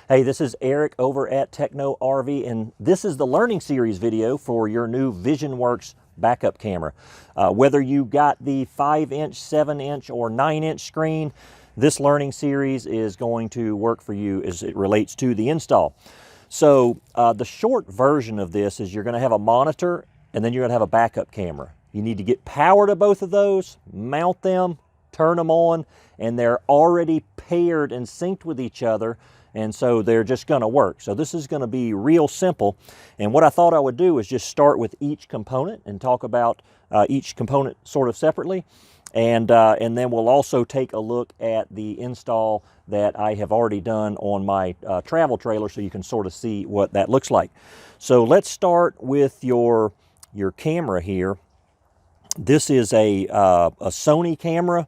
Hey, this is Eric over at TechnoRV, and this is the learning series video for your new Visionworks backup camera. Whether you got the 5-inch, 7-inch, or 9-inch screen, this learning series is going to work for you as it relates to the install. So the short version of this is you're going to have a monitor and then you're going to have a backup camera. You need to get power to both of those, mount them, turn them on, and they're already paired and synced with each other. And so they're just going to work. So this is going to be real simple. And what I thought I would do is just start with each component and talk about each component sort of separately. And then we'll also take a look at the install that I have already done on my travel trailer so you can sort of see what that looks like. So let's start with your camera here. This is a Sony camera,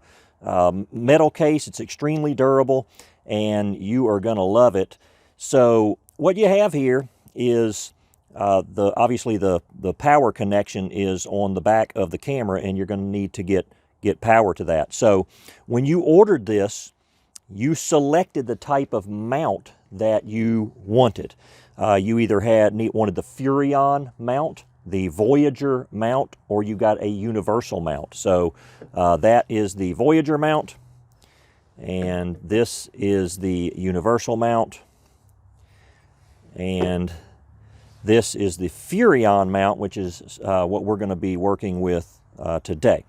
metal case. It's extremely durable, and you are going to love it. So what you have here is obviously the power connection is on the back of the camera, and you're going to need to get power to that. So when you ordered this, you selected the type of mount that you wanted. You either wanted the Furrion mount, the Voyager mount, or you got a universal mount. So that is the Voyager mount, and this is the universal mount, and this is the Furrion mount, which is what we're going to be working with today.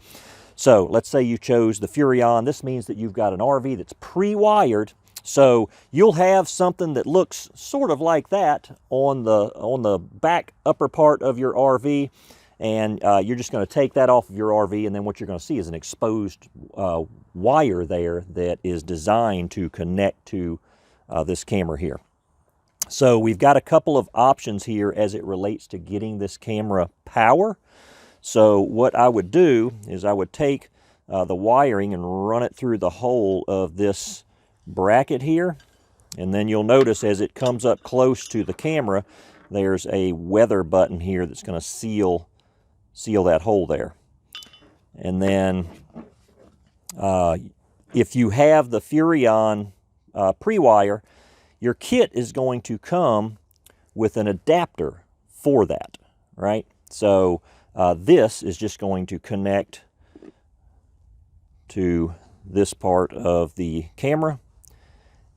So let's say you chose the Furrion. This means that you've got an RV that's pre-wired. So you'll have something that looks sort of like that on the back upper part of your RV, and you're just going to take that off of your RV, and then what you're going to see is an exposed wire there that is designed to connect to this camera here. So we've got a couple of options here as it relates to getting this camera power. So what I would do is I would take the wiring and run it through the hole of this bracket here, and then you'll notice as it comes up close to the camera, there's a weather button here that's going to seal that hole there. And then if you have the Furrion pre-wire, your kit is going to come with an adapter for that, right? So this is just going to connect to this part of the camera,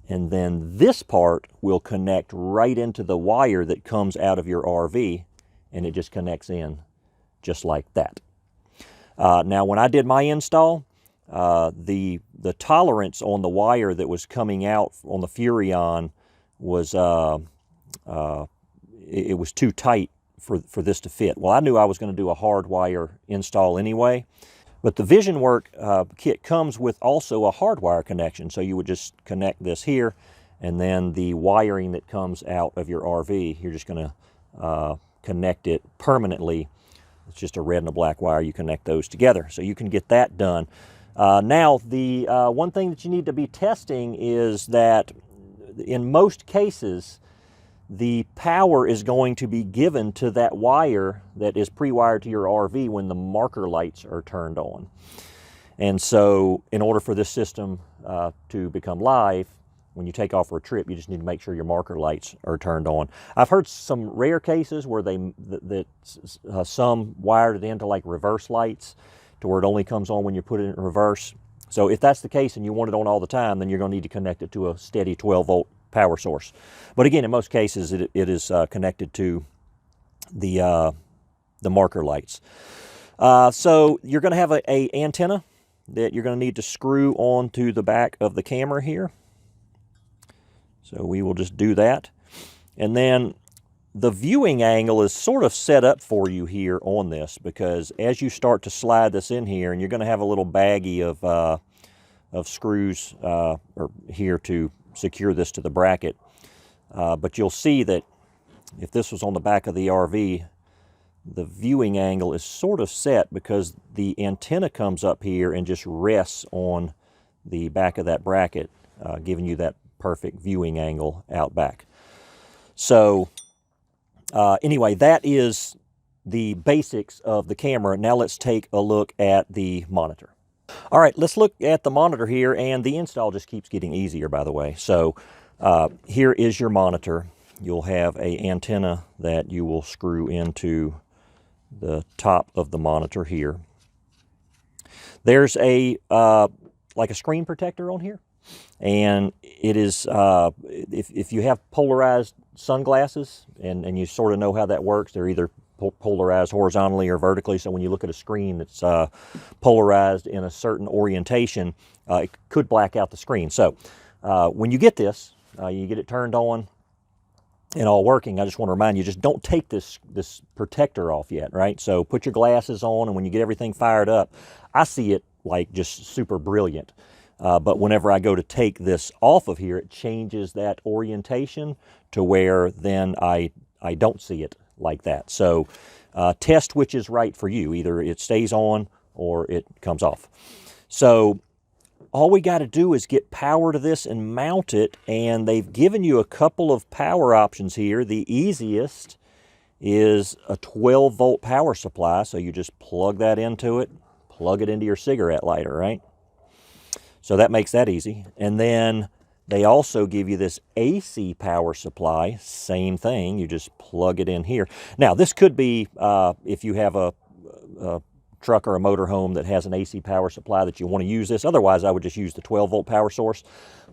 and then this part will connect right into the wire that comes out of your RV, and it just connects in just like that. Now when I did my install, the tolerance on the wire that was coming out on the Furrion was it was too tight for this to fit. Well, I knew I was going to do a hard wire install anyway, but the Visionworks kit comes with also a hardwire connection. So you would just connect this here, and then the wiring that comes out of your RV, you're just going to connect it permanently. It's just a red and a black wire. You connect those together. So you can get that done. Now, the one thing that you need to be testing is that in most cases, the power is going to be given to that wire that is pre-wired to your RV when the marker lights are turned on. And so in order for this system to become live, when you take off for a trip, you just need to make sure your marker lights are turned on. I've heard some rare cases where some wired it into like reverse lights to where it only comes on when you put it in reverse. So if that's the case and you want it on all the time, then you're going to need to connect it to a steady 12-volt power source. But again, in most cases, it is connected to the marker lights. So you're going to have a antenna that you're going to need to screw onto the back of the camera here. So we will just do that. And then the viewing angle is sort of set up for you here on this, because as you start to slide this in here, and you're going to have a little baggie of screws here to secure this to the bracket. But you'll see that if this was on the back of the RV, the viewing angle is sort of set because the antenna comes up here and just rests on the back of that bracket, giving you that perfect viewing angle out back. So anyway, that is the basics of the camera. Now let's take a look at the monitor. All right, let's look at the monitor here, and the install just keeps getting easier, by the way. So Here is your monitor. You'll have an antenna that you will screw into the top of the monitor here. There's a like a screen protector on here, and it is if you have polarized sunglasses and you sort of know how that works, they're either polarized horizontally or vertically. So when you look at a screen that's polarized in a certain orientation, it could black out the screen. So when you get this, you get it turned on and all working, I just want to remind you, just don't take this protector off yet, right? So put your glasses on, and when you get everything fired up, I see it like just super brilliant. But whenever I go to take this off of here, it changes that orientation to where then I don't see it like that. So test which is right for you. Either it stays on or it comes off. So all we got to do is get power to this and mount it, and they've given you a couple of power options here. The easiest is a 12-volt power supply, so you just plug that into it, plug it into your cigarette lighter, right? So that makes that easy. And then they also give you this AC power supply, same thing, you just plug it in here. Now this could be, if you have a truck or a motorhome that has an AC power supply that you want to use this. Otherwise, I would just use the 12-volt power source.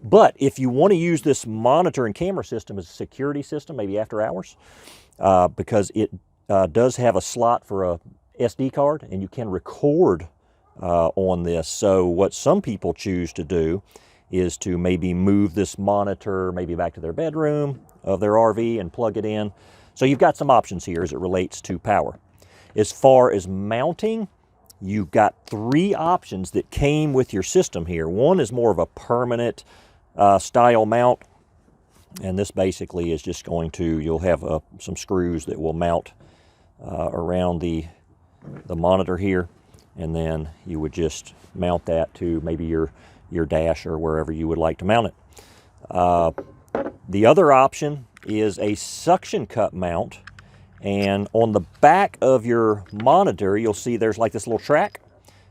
But if you want to use this monitor and camera system as a security system, maybe after hours, because it does have a slot for a SD card, and you can record on this. So what some people choose to do is to maybe move this monitor maybe back to their bedroom of their RV and plug it in. So you've got some options here as it relates to power. As far as mounting, you've got 3 options that came with your system here. One is more of a permanent style mount, and this basically is just going to, you'll have some screws that will mount around the monitor here, and then you would just mount that to maybe your dash or wherever you would like to mount it. The other option is a suction cup mount. And on the back of your monitor, you'll see there's like this little track,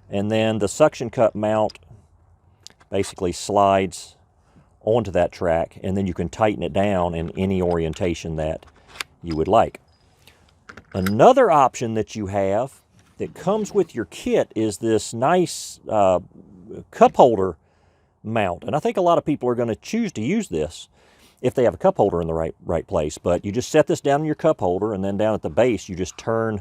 and then the suction cup mount basically slides onto that track, and then you can tighten it down in any orientation that you would like. Another option that you have that comes with your kit is this nice cup holder mount, and I think a lot of people are going to choose to use this if they have a cup holder in the right place. But you just set this down in your cup holder, and then down at the base you just turn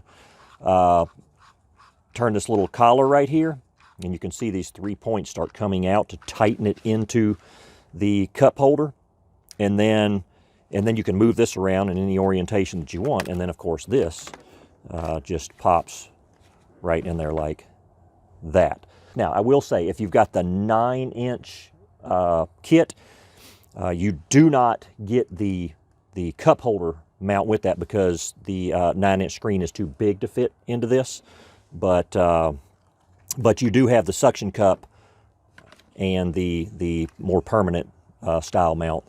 this little collar right here, and you can see these 3 points start coming out to tighten it into the cup holder, and then you can move this around in any orientation that you want. And then of course this just pops right in there like that. Now I will say, if you've got the 9-inch kit, you do not get the cup holder mount with that, because the 9-inch screen is too big to fit into this. But you do have the suction cup and the more permanent style mount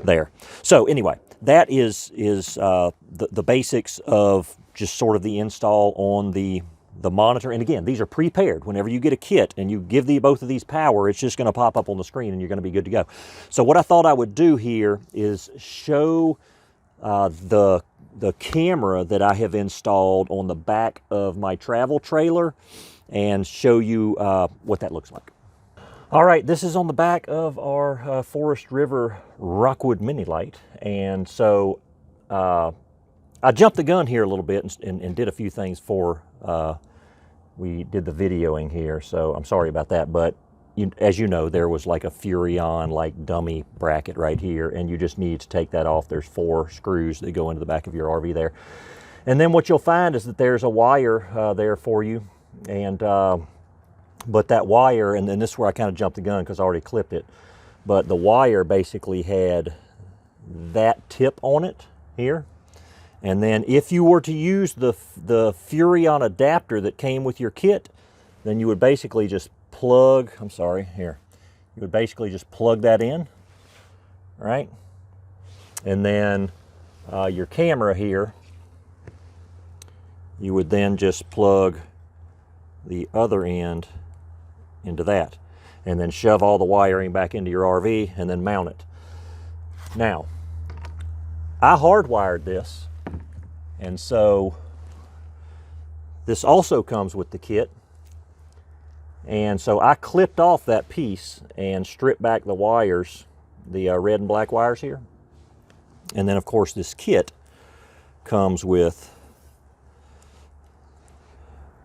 there. So anyway, that is the basics of just sort of the install on the monitor. And again, these are pre-paired. Whenever you get a kit and you give both of these power, it's just going to pop up on the screen and you're going to be good to go. So what I thought I would do here is show the camera that I have installed on the back of my travel trailer and show you what that looks like. All right, this is on the back of our Forest River Rockwood Mini Lite. And so I jumped the gun here a little bit and did a few things for we did the videoing here, so I'm sorry about that. But as you know, there was like a Furrion like dummy bracket right here, and you just need to take that off. There's 4 screws that go into the back of your RV there. And then what you'll find is that there's a wire there for you, and but that wire, and then this is where I kind of jumped the gun because I already clipped it, but the wire basically had that tip on it here. And then if you were to use the Furrion adapter that came with your kit, then you would basically just plug, you would basically just plug that in, right? And then your camera here, you would then just plug the other end into that, and then shove all the wiring back into your RV and then mount it. Now, I hardwired this, and so this also comes with the kit. And so I clipped off that piece and stripped back the wires, the red and black wires here. And then of course this kit comes with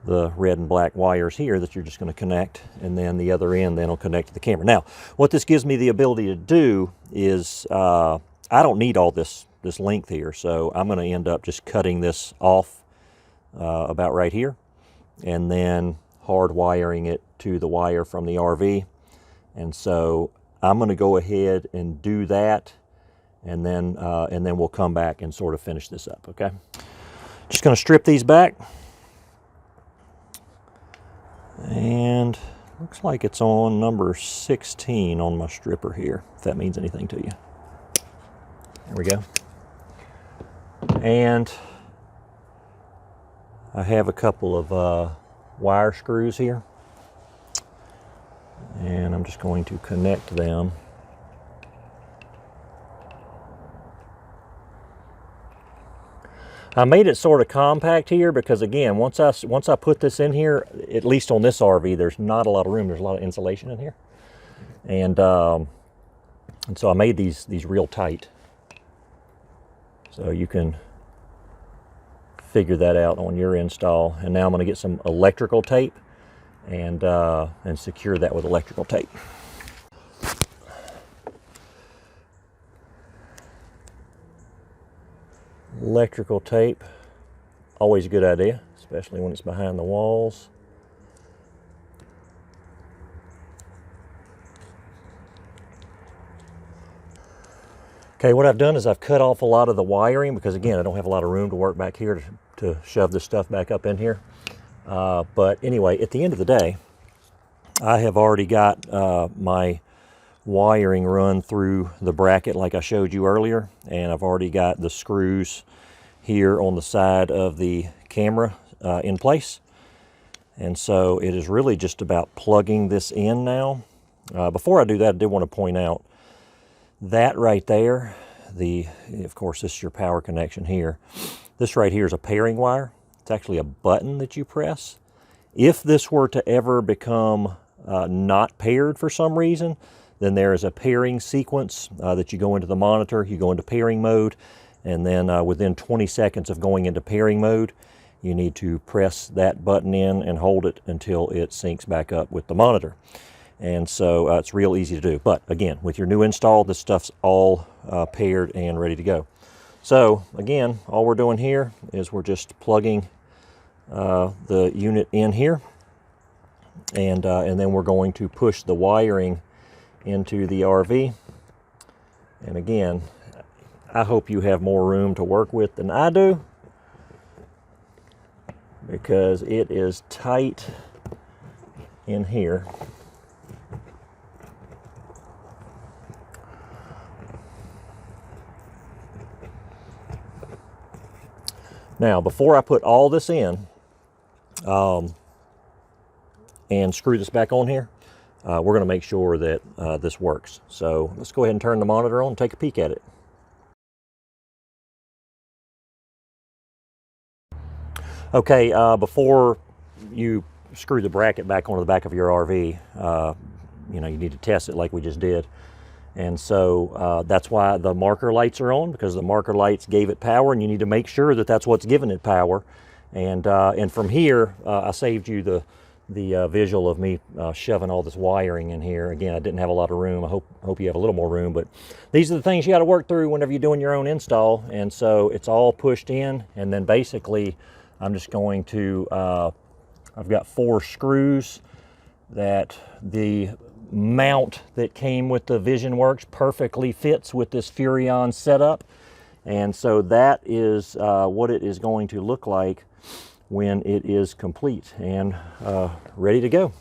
the red and black wires here that you're just going to connect, and then the other end then will connect to the camera. Now, what this gives me the ability to do is, I don't need all this length here, so I'm going to end up just cutting this off about right here, and then hard wiring it to the wire from the RV. And so I'm going to go ahead and do that, and then we'll come back and sort of finish this up. Okay, just going to strip these back, and looks like it's on number 16 on my stripper here, if that means anything to you. There we go. And I have a couple of wire screws here, and I'm just going to connect them. I made it sort of compact here because, again, once I put this in here, at least on this RV, there's not a lot of room. There's a lot of insulation in here, and so I made these real tight, so you can figure that out on your install. And now I'm going to get some electrical tape and secure that with electrical tape. Electrical tape, always a good idea, especially when it's behind the walls. Okay, what I've done is I've cut off a lot of the wiring because, again, I don't have a lot of room to work back here to shove this stuff back up in here. But anyway, at the end of the day, I have already got my wiring run through the bracket like I showed you earlier, and I've already got the screws here on the side of the camera in place. And so it is really just about plugging this in now. Before I do that, I did want to point out that right there, of course this is your power connection here. This right here is a pairing wire. It's actually a button that you press. If this were to ever become not paired for some reason, then there is a pairing sequence that you go into the monitor, you go into pairing mode, and then within 20 seconds of going into pairing mode, you need to press that button in and hold it until it syncs back up with the monitor. And so it's real easy to do. But again, with your new install, this stuff's all paired and ready to go. So again, all we're doing here is we're just plugging the unit in here, and then we're going to push the wiring into the RV. And again, I hope you have more room to work with than I do, because it is tight in here. Now, before I put all this in and screw this back on here, we're going to make sure that this works. So let's go ahead and turn the monitor on and take a peek at it. Okay, before you screw the bracket back onto the back of your RV, you need to test it like we just did. And so that's why the marker lights are on, because the marker lights gave it power, and you need to make sure that that's what's giving it power. And from here, I saved you the visual of me shoving all this wiring in here. Again, I didn't have a lot of room. I hope you have a little more room, but these are the things you got to work through whenever you're doing your own install. And so it's all pushed in, and then basically I'm just going to, I've got 4 screws that the mount that came with the Visionworks perfectly fits with this Furrion setup. And so that is what it is going to look like when it is complete and ready to go.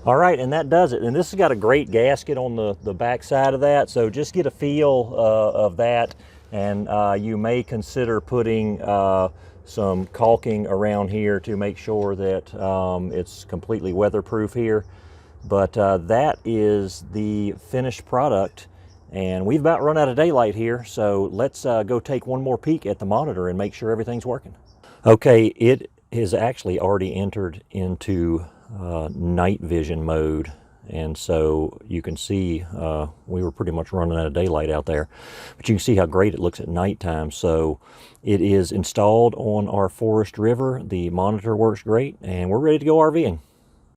All right, and that does it. And this has got a great gasket on the back side of that, so just get a feel of that, and you may consider putting some caulking around here to make sure that it's completely weatherproof here. But that is the finished product, And we've about run out of daylight here, so let's go take one more peek at the monitor and make sure everything's working. Okay, it has actually already entered into night vision mode, and so you can see we were pretty much running out of daylight out there, but you can see how great it looks at nighttime. So it is installed on our Forest River. The monitor works great, and we're ready to go RVing.